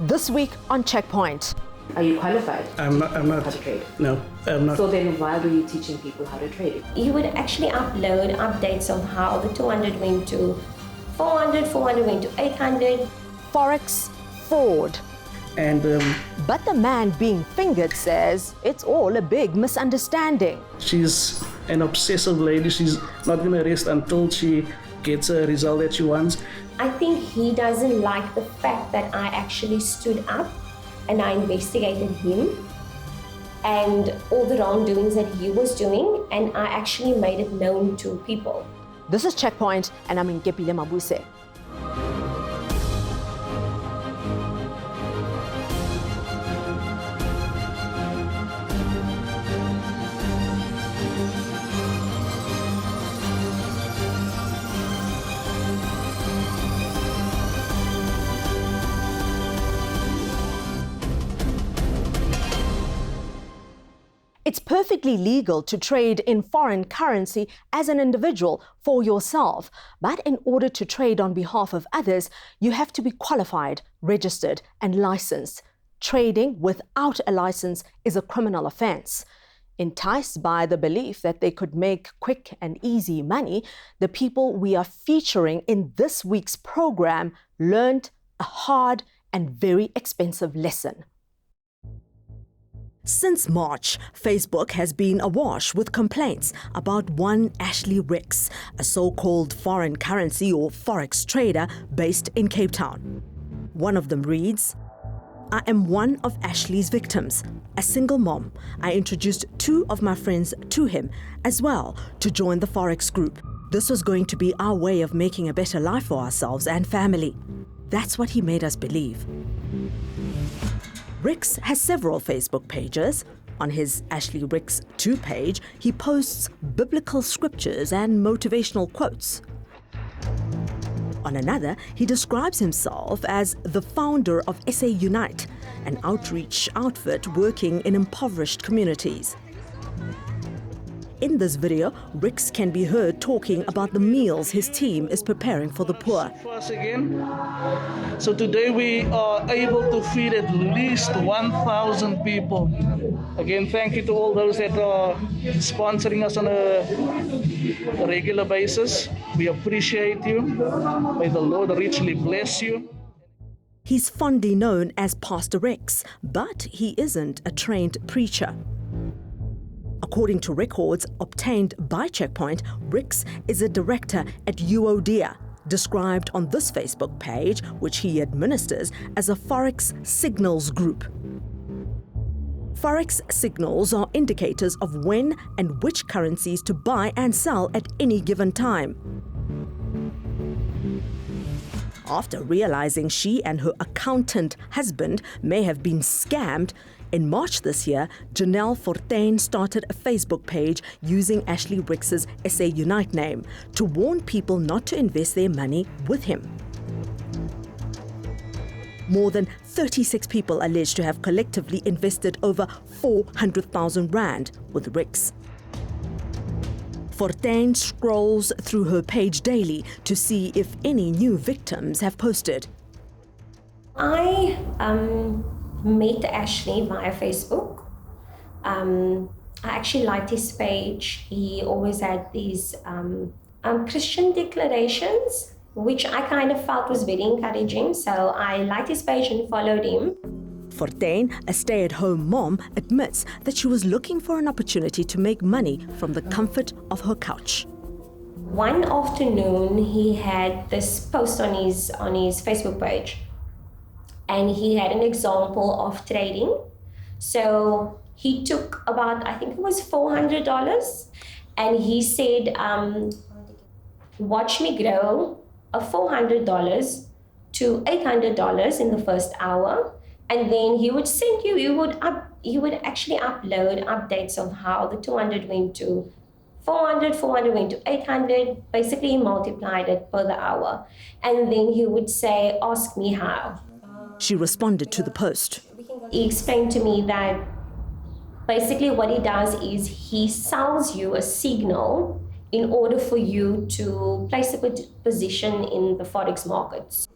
This week on Checkpoint. Are you qualified? I'm not. How to trade? No, I'm not. So then why were you teaching people how to trade? You would actually upload updates of how the 200 went to 400, 400 went to 800. Forex fraud. And But the man being fingered says it's all a big misunderstanding. she's an obsessive lady. She's not going to rest until she gets a result that she wants. I think he doesn't like the fact that I actually stood up and I investigated him and all the wrongdoings that he was doing, and I actually made it known to people. This is Checkpoint, and I'm in Nkepile Mabuse. It's perfectly legal to trade in foreign currency as an individual for yourself, but in order to trade on behalf of others, you have to be qualified, registered, and licensed. Trading without a license is a criminal offense. Enticed by the belief that they could make quick and easy money, the people we are featuring in this week's program learned a hard and very expensive lesson. Since March, Facebook has been awash with complaints about one Ashley Ricks, a so-called foreign currency or Forex trader based in Cape Town. One of them reads, "I am one of Ashley's victims, a single mom. I introduced 2 of my friends to him as well to join the Forex group. This was going to be our way of making a better life for ourselves and family. That's what he made us believe." Ricks has several Facebook pages. On his Ashley Ricks 2 page, he posts biblical scriptures and motivational quotes. On another, he describes himself as the founder of SA Unite, an outreach outfit working in impoverished communities. In this video, Ricks can be heard talking about the meals his team is preparing for the poor. Once again, so today we are able to feed at least 1,000 people. Again, thank you to all those that are sponsoring us on a regular basis. We appreciate you. May the Lord richly bless you. He's fondly known as Pastor Ricks, but he isn't a trained preacher. According to records obtained by Checkpoint, Ricks is a director at UODIA, described on this Facebook page, which he administers as a Forex signals group. Forex signals are indicators of when and which currencies to buy and sell at any given time. After realizing she and her accountant husband may have been scammed, in March this year, Janelle Fortuin started a Facebook page using Ashley Ricks's SA Unite name to warn people not to invest their money with him. More than 36 people alleged to have collectively invested over 400,000 rand with Ricks. Fortuin scrolls through her page daily to see if any new victims have posted. I met Ashley via Facebook. I actually liked his page. He always had these Christian declarations, which I kind of felt was very encouraging. So I liked his page and followed him. Fortuin, a stay-at-home mom, admits that she was looking for an opportunity to make money from the comfort of her couch. One afternoon, he had this post on his Facebook page, and he had an example of trading. So he took about, I think it was $400, and he said, watch me grow a $400 to $800 in the first hour. And then he would send you, he would actually upload updates of how the 200 went to 400, 400 went to 800, basically he multiplied it per the hour. And then he would say, ask me how. She responded to the post. He explained to me that basically what he does is he sells you a signal in order for you to place a position in the Forex markets.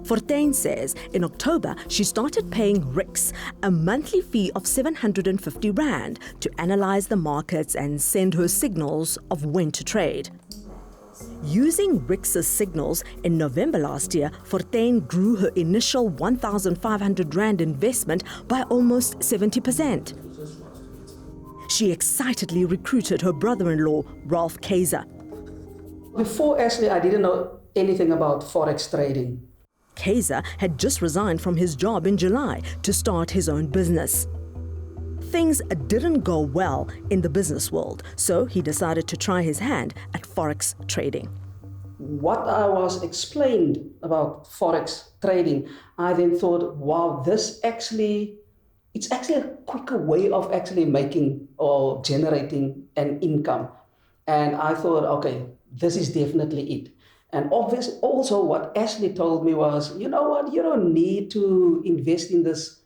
Fortuin says in October she started paying Rix a monthly fee of 750 Rand to analyze the markets and send her signals of when to trade. Using Rix's signals in November last year, Fortuin grew her initial 1,500 Rand investment by almost 70%. She excitedly recruited her brother-in-law, Ralph Kaiser. Before Ashley, I didn't know anything about Forex trading. Kaiser had just resigned from his job in July to start his own business. Things didn't go well in the business world, so he decided to try his hand at Forex trading. What I was explained about Forex trading, I then thought, wow, it's actually a quicker way of actually making or generating an income. And I thought, okay, this is definitely it. And obviously, also what Ashley told me was, you know what, you don't need to invest in this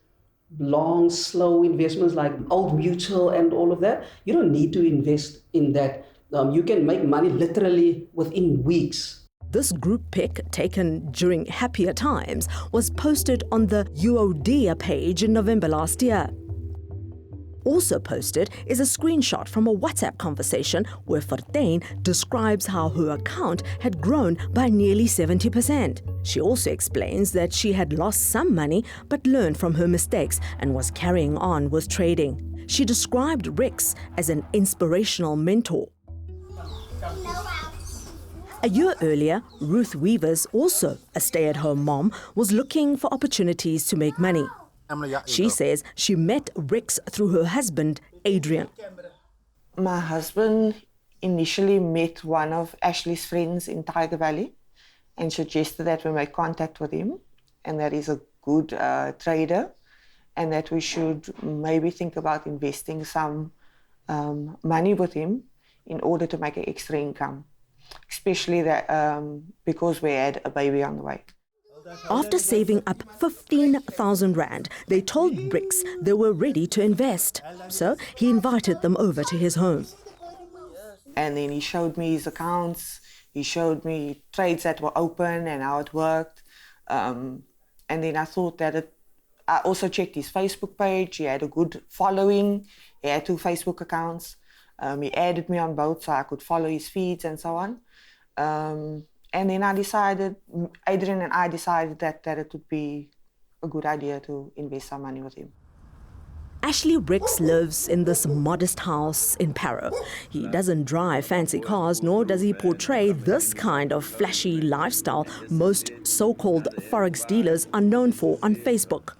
long, slow investments like Old Mutual and all of that. You don't need to invest in that. You can make money literally within weeks. This group pic, taken during happier times, was posted on the UODA page in November last year. Also posted is a screenshot from a WhatsApp conversation where Fortuin describes how her account had grown by nearly 70%. She also explains that she had lost some money but learned from her mistakes and was carrying on with trading. She described Rix as an inspirational mentor. A year earlier, Ruth Weavers, also a stay-at-home mom, was looking for opportunities to make money. She says she met Rix through her husband, Adrian. My husband initially met one of Ashley's friends in Tiger Valley and suggested that we make contact with him and that he's a good trader and that we should maybe think about investing some money with him in order to make an extra income, especially that because we had a baby on the way. After saving up 15,000 Rand, they told Rix they were ready to invest. So he invited them over to his home. And then he showed me his accounts, he showed me trades that were open and how it worked. And then I thought that I also checked his Facebook page. He had a good following. He had 2 Facebook accounts. He added me on both so I could follow his feeds and so on. And then Adrian and I decided that it would be a good idea to invest some money with him. Ashley Rix lives in this modest house in Parow. He doesn't drive fancy cars, nor does he portray this kind of flashy lifestyle most so-called Forex dealers are known for on Facebook.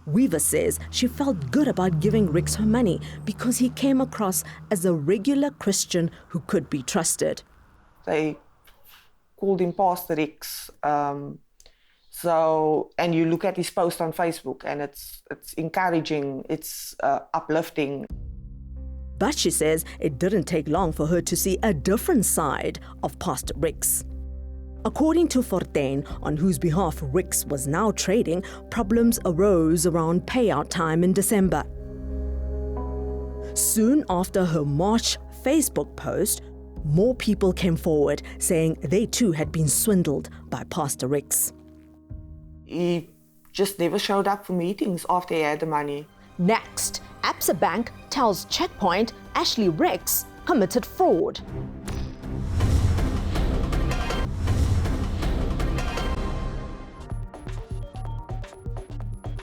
Weaver says she felt good about giving Rix her money because he came across as a regular Christian who could be trusted. They called him Pastor Rix. And you look at his post on Facebook and it's encouraging, it's uplifting. But she says it didn't take long for her to see a different side of Pastor Rix. According to Fortuin, on whose behalf Rix was now trading, problems arose around payout time in December. Soon after her March Facebook post, more people came forward saying they too had been swindled by Pastor Rix. He just never showed up for meetings after he had the money. Next, Absa Bank tells Checkpoint Ashley Rix committed fraud.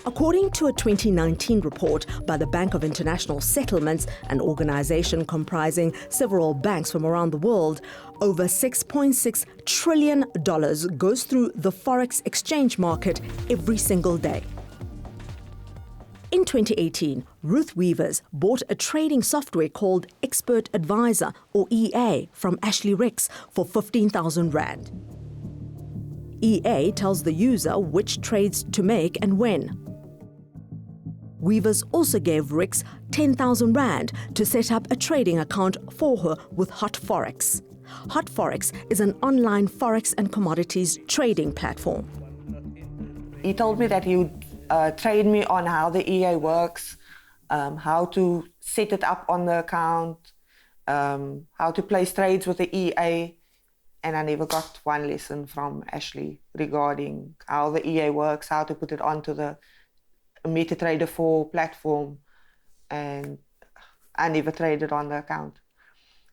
According to a 2019 report by the Bank of International Settlements, an organization comprising several banks from around the world, over $6.6 trillion goes through the Forex exchange market every single day. In 2018, Ruth Weavers bought a trading software called Expert Advisor, or EA, from Ashley Rix for 15,000 Rand. EA tells the user which trades to make and when. Weavers also gave Rix 10,000 Rand to set up a trading account for her with Hot Forex. Hot Forex is an online forex and commodities trading platform. He told me that he would train me on how the EA works, how to set it up on the account, how to place trades with the EA, and I never got one lesson from Ashley regarding how the EA works, how to put it onto the MetaTrader 4 platform, and I never traded on the account.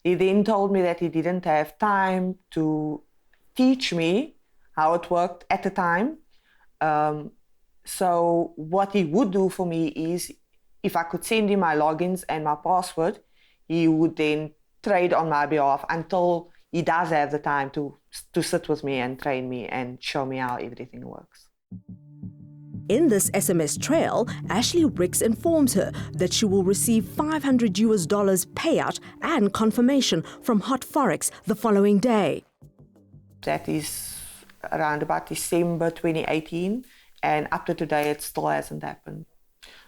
He then told me that he didn't have time to teach me how it worked at the time. So what he would do for me is, if I could send him my logins and my password, he would then trade on my behalf until he does have the time to sit with me and train me and show me how everything works. In this SMS trail, Ashley Ricks informs her that she will receive $500 payout and confirmation from Hot Forex the following day. That is around about December 2018, and up to today it still hasn't happened.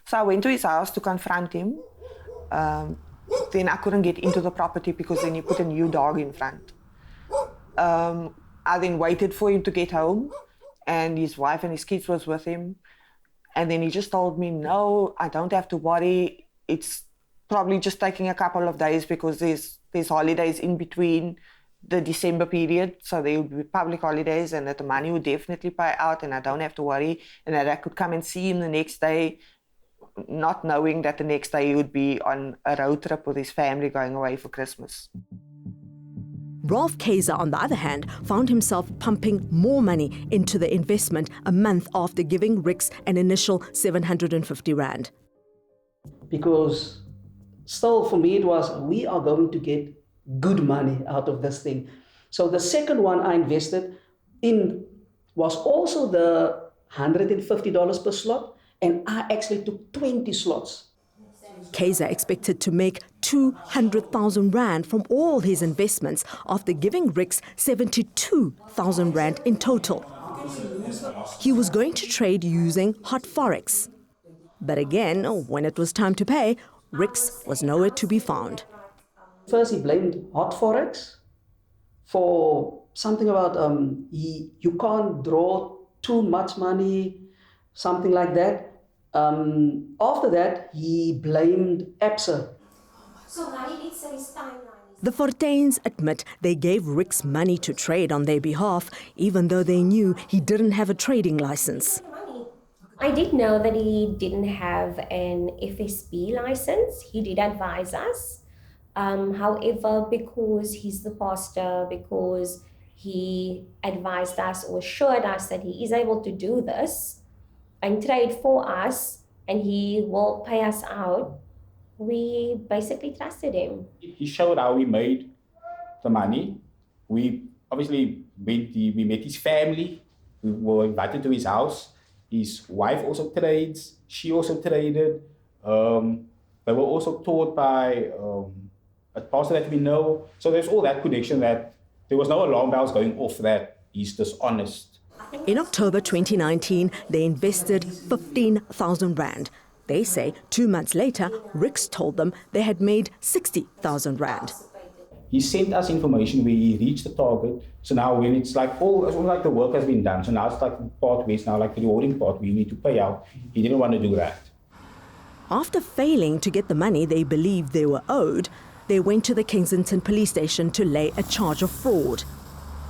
So I went to his house to confront him. Then I couldn't get into the property because then he put a new dog in front. I then waited for him to get home, and his wife and his kids was with him. And then he just told me, no, I don't have to worry. It's probably just taking a couple of days because there's holidays in between the December period. So there would be public holidays, and that the money would definitely pay out, and I don't have to worry. And that I could come and see him the next day, not knowing that the next day he would be on a road trip with his family going away for Christmas. Ralph Kaiser, on the other hand, found himself pumping more money into the investment a month after giving Ricks an initial 750 Rand. Because still for me it was, we are going to get good money out of this thing. So the second one I invested in was also the $150 per slot, and I actually took 20 slots. Kaiser expected to make 200,000 Rand from all his investments after giving Ricks 72,000 Rand in total. He was going to trade using Hot Forex. But again, when it was time to pay, Ricks was nowhere to be found. First he blamed Hot Forex for something about you can't draw too much money, something like that. After that, he blamed Absa. So how did it say his timeline? The Fortuins admit they gave Ricks money to trade on their behalf, even though they knew he didn't have a trading license. I did know that he didn't have an FSB license. He did advise us. However, because he's the pastor, because he advised us or assured us that he is able to do this and trade for us, and he will pay us out, we basically trusted him. He showed how we made the money. We obviously we met his family. We were invited to his house. His wife also trades. She also traded. They were also taught by a pastor that we know. So there's all that connection that there was no alarm bells going off that he's dishonest. In October 2019, they invested 15,000 Rand. They say 2 months later, Ricks told them they had made 60,000 Rand. He sent us information where he reached the target. So now when it's like, it's almost like the work has been done. So now it's like the part where it's now like the rewarding part we need to pay out. He didn't want to do that. After failing to get the money they believed they were owed, they went to the Kensington police station to lay a charge of fraud.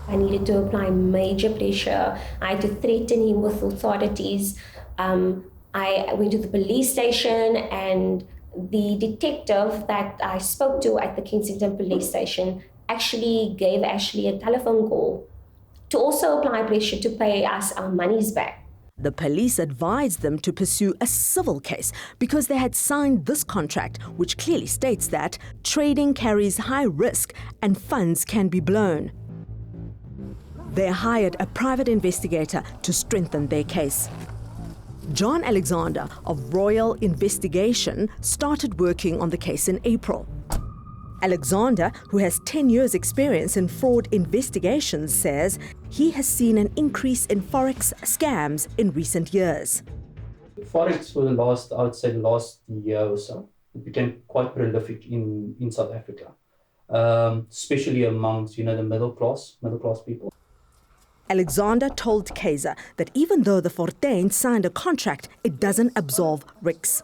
I needed to apply major pressure. I had to threaten him with authorities. I went to the police station, and the detective that I spoke to at the Kensington police station actually gave Ashley a telephone call to also apply pressure to pay us our monies back. The police advised them to pursue a civil case because they had signed this contract, which clearly states that trading carries high risk and funds can be blown. They hired a private investigator to strengthen their case. John Alexander of Royal Investigation started working on the case in April. Alexander, who has 10 years' experience in fraud investigations, says he has seen an increase in Forex scams in recent years. Forex for the last year or so, it became quite prolific in South Africa, especially amongst, the middle class people. Alexander told Kaiser that even though the Fortuins signed a contract, it doesn't absolve Ricks.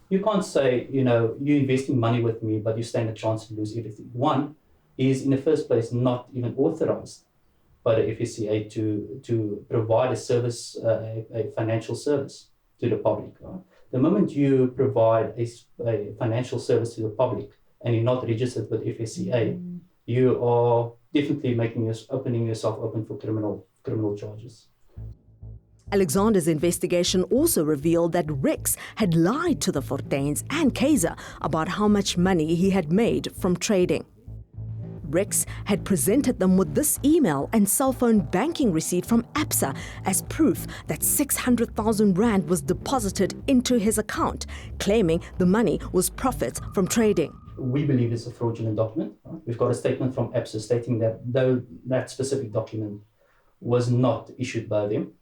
You can't say, you're investing money with me, but you stand a chance to lose everything. One is, in the first place, not even authorized by the FSCA to provide a service, a financial service to the public. Right? The moment you provide a financial service to the public and you're not registered with FSCA, you are definitely opening yourself open for criminal charges. Alexander's investigation also revealed that Rix had lied to the Fortuins and Kaiser about how much money he had made from trading. Rix had presented them with this email and cell phone banking receipt from Absa as proof that 600,000 Rand was deposited into his account, claiming the money was profits from trading. We believe it's a fraudulent document. Right? We've got a statement from Absa stating that though that specific document was not issued by them,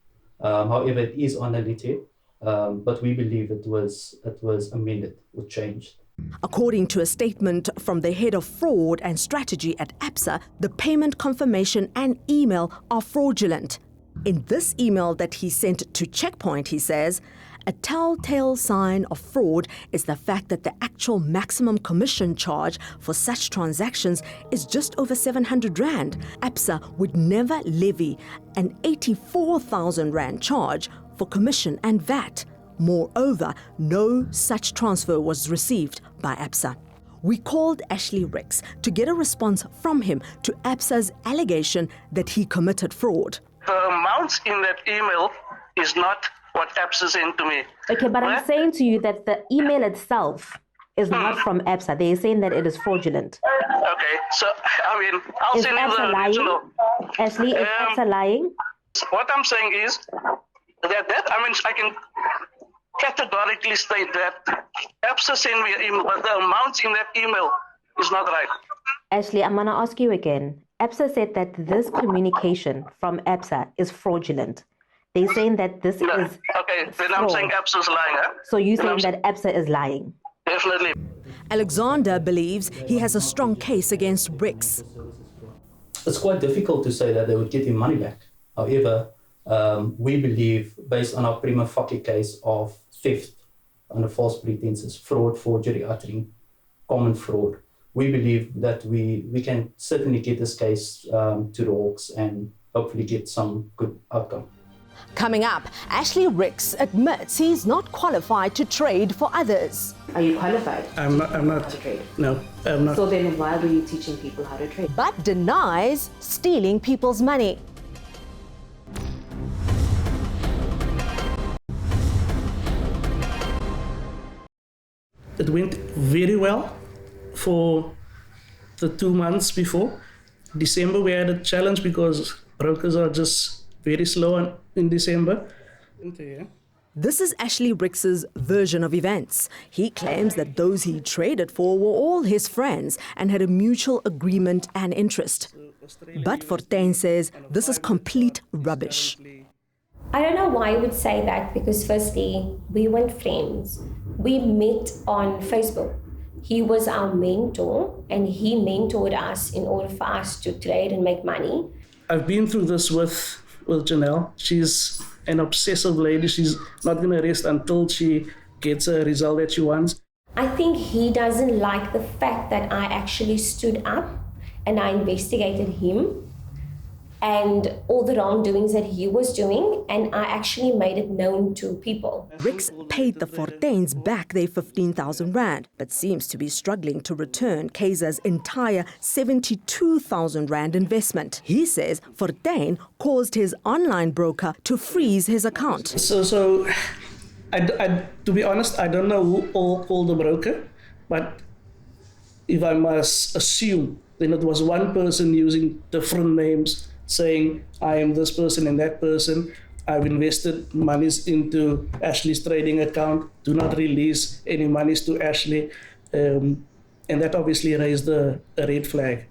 however, it is on a letter, but we believe it was amended or changed. According to a statement from the head of fraud and strategy at Absa, the payment confirmation and email are fraudulent. In this email that he sent to Checkpoint, he says, a telltale sign of fraud is the fact that the actual maximum commission charge for such transactions is just over 700 Rand. Absa would never levy an 84,000 Rand charge for commission and VAT. Moreover, no such transfer was received by Absa. We called Ashley Rix to get a response from him to Absa's allegation that he committed fraud. The amounts in that email is not what Absa sent to me. Okay, but I'm saying to you that the email itself is not from Absa. They're saying that it is fraudulent. Okay, so I mean, I'll Is send you Absa the original. lying? Ashley, is Absa lying? What I'm saying is that I can categorically state that Absa sent me an email, but the amounts in that email is not right. Ashley, I'm going to ask you again. Absa said that this communication from Absa is fraudulent. They're saying that this No. is Okay, then I'm saying Absa's lying, huh? So you're Then saying I'm that Absa is lying? Definitely. Alexander believes he has a strong case against Rix. It's quite difficult to say that they would get their money back. However, we believe, based on our prima facie case of theft under false pretenses, fraud, forgery, uttering, common fraud, we believe that we can certainly get this case to the Hawks and hopefully get some good outcome. Coming up, Ashley Rix admits he's not qualified to trade for others. Are you qualified I'm not. to trade? No, I'm not. So then why were you teaching people how to trade? But denies stealing people's money. It went very well for the 2 months before. December, we had a challenge because brokers are just very slow in December. This is Ashley Rix's version of events. He claims that those he traded for were all his friends and had a mutual agreement and interest. But Fortuin says this is complete rubbish. I don't know why I would say that, because firstly, we weren't friends. We met on Facebook. He was our mentor and he mentored us in order for us to trade and make money. I've been through this with Janelle. She's an obsessive lady. She's not going to rest until she gets a result that she wants. I think he doesn't like the fact that I actually stood up and I investigated him and all the wrongdoings that he was doing, and I actually made it known to people. Rix paid the Fortuins back their 15,000 Rand, but seems to be struggling to return Kaiser's entire 72,000 Rand investment. He says Fortuin caused his online broker to freeze his account. So I, to be honest, I don't know who all called the broker, but if I must assume, then it was one person using different names, saying, I am this person and that person. I've invested monies into Ashley's trading account. Do not release any monies to Ashley. And that obviously raised a red flag.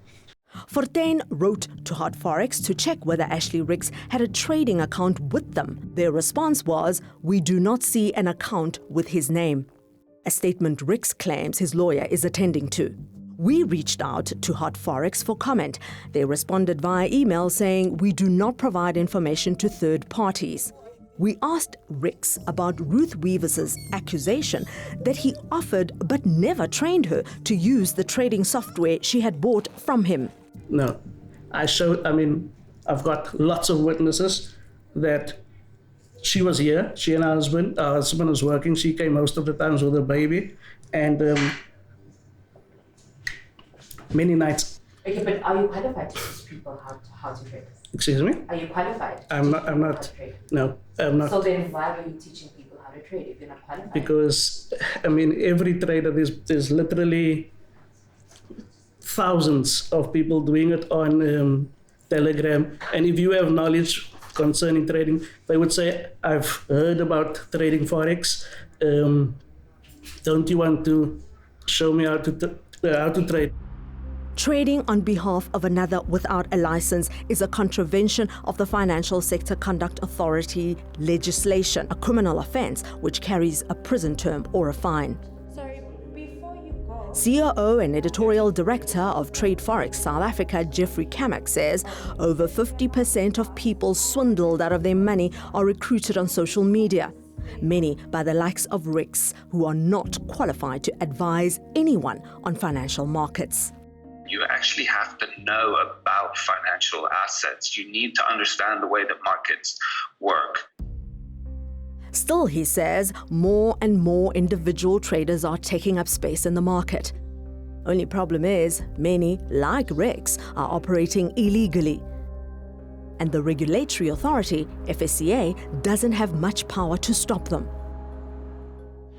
Fortuin wrote to Hot Forex to check whether Ashley Rix had a trading account with them. Their response was, we do not see an account with his name. A statement Rix claims his lawyer is attending to. We reached out to Hot Forex for comment. They responded via email saying we do not provide information to third parties. We asked Rix about Ruth Weavers's accusation that he offered but never trained her to use the trading software she had bought from him. No, I've got lots of witnesses that she was here, she and her husband was working, she came most of the times with her baby, and many nights. Okay, but are you qualified to teach people how to trade? Excuse me? Are you qualified? I'm not. No, I'm not. So then why are you teaching people how to trade if you're not qualified? Because, I mean, every trader, there's literally thousands of people doing it on Telegram. And if you have knowledge concerning trading, they would say, I've heard about trading Forex. Don't you want to show me how to trade? Trading on behalf of another without a license is a contravention of the Financial Sector Conduct Authority legislation, a criminal offence which carries a prison term or a fine. Sorry, before you go... COO and Editorial Director of Trade Forex South Africa, Jeffrey Kamak, says over 50% of people swindled out of their money are recruited on social media. Many by the likes of Ricks, who are not qualified to advise anyone on financial markets. You actually have to know about financial assets. You need to understand the way that markets work. Still, he says, more and more individual traders are taking up space in the market. Only problem is, many, like Rex, are operating illegally. And the regulatory authority, FSCA, doesn't have much power to stop them.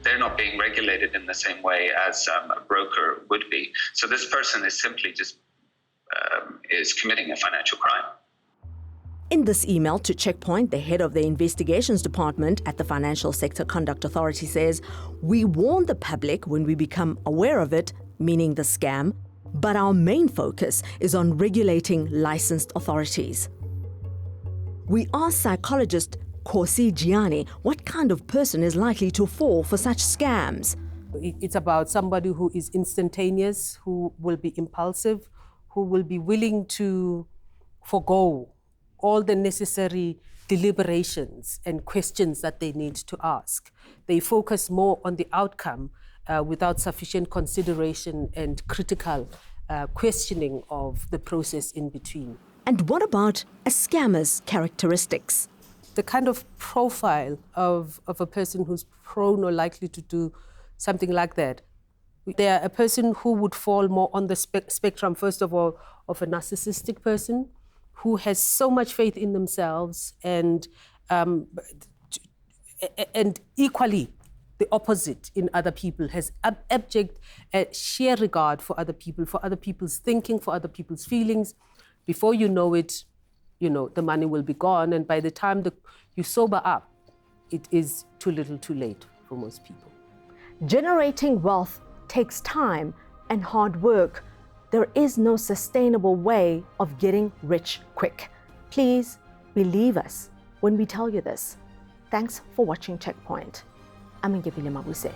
They're not being regulated in the same way as a broker would be. So this person is simply just is committing a financial crime. In this email to Checkpoint, the head of the investigations department at the Financial Sector Conduct Authority says, we warn the public when we become aware of it, meaning the scam, but our main focus is on regulating licensed authorities. We asked psychologist Khosi Gianni what kind of person is likely to fall for such scams. It's about somebody who is instantaneous, who will be impulsive, who will be willing to forego all the necessary deliberations and questions that they need to ask. They focus more on the outcome without sufficient consideration and critical questioning of the process in between. And what about a scammer's characteristics? The kind of profile of a person who's prone or likely to do something like that. They are a person who would fall more on the spectrum, first of all, of a narcissistic person who has so much faith in themselves and equally the opposite in other people, has abject sheer regard for other people, for other people's thinking, for other people's feelings. Before you know it, the money will be gone. And by the time you sober up, it is too little too late for most people. Generating wealth takes time and hard work. There is no sustainable way of getting rich quick. Please believe us when we tell you this. Thanks for watching Checkpoint. I'm Ngepile Mabuse.